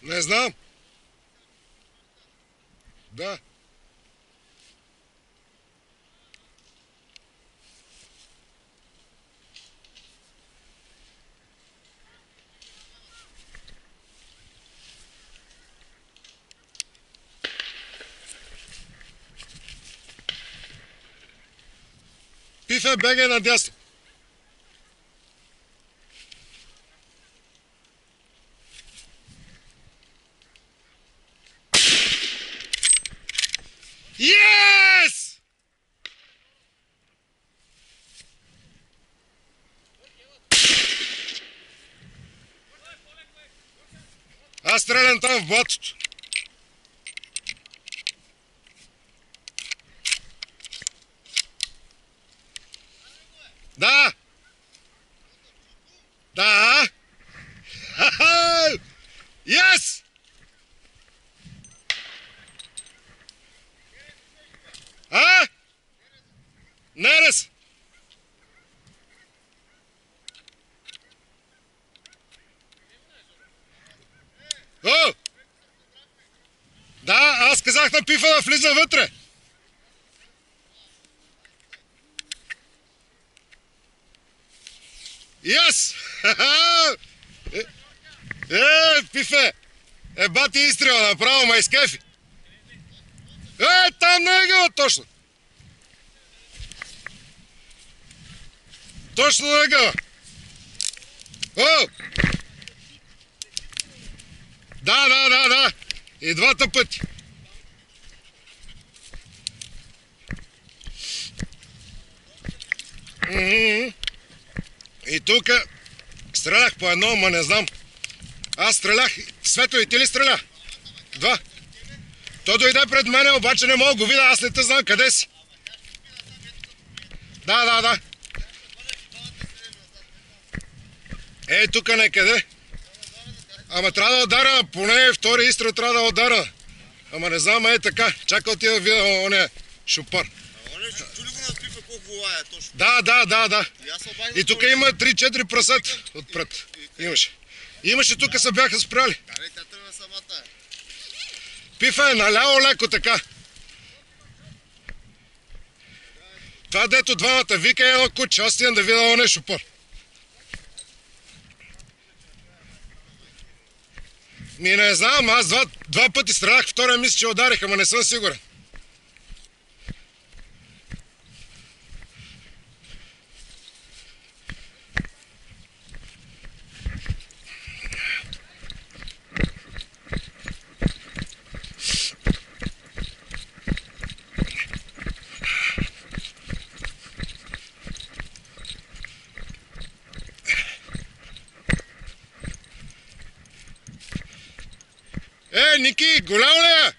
Не знам. Да. Пифе, бегай надясно. Yes! Аз стрелям там в блатото. Да! Да! Ха-ха! Yes! А? Нерес! О! Да, аз казах на Пифа да влиза вътре. Yes! Пифе! Бати изстрела направо, ма изкефи. Там не е гъла точно. Точно не е гъла. О! Да. И двата пъти. И тук стрелях по едно, ма не знам. Аз стрелях. Свето, и ти ли стреля? Два. То дойде пред мене, обаче не мога го видя, аз не те знам къде си. Да. Тук некъде. Ама трябва да удара, поне втори изстрел трябва да удара. Ама не знам, така. Чакал ти да видя оня шупар. Чули го на Пифа колко волая точно? Да. И тук има 3-4 прасета отпред. Имаше тук се бяха спряли. Карай, тя тръгна самата. Пифа е наляво леко така. Това дето двамата вика едно куче, аз стигам да видя оня шупар. Не знам, аз два пъти стрелях, втория мисля, че ударих, ама не съм сигурен. Ники, голям ли е?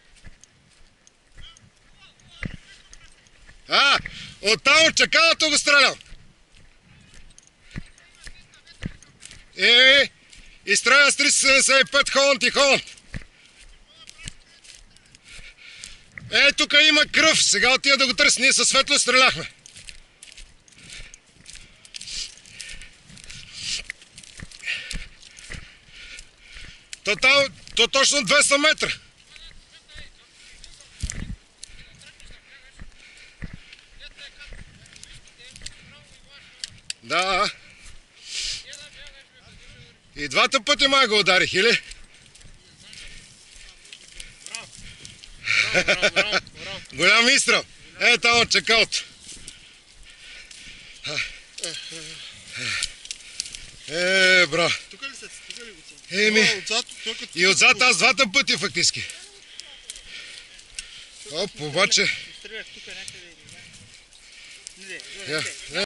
Оттам от чакалото го стрелям. И стреля с 375 Холанд и Холанд. Тук има кръв, сега отида да го търси, ние със светло стреляхме. То точно 200 метра. Да. И двата пъти май го ударих, или? Браво. Голям изстрел. Там от чакалото. Браво. Тук ли сте? Тук ли го цел? И отзад аз двата пъти фактически. Обаче... Стрелях тук някъде.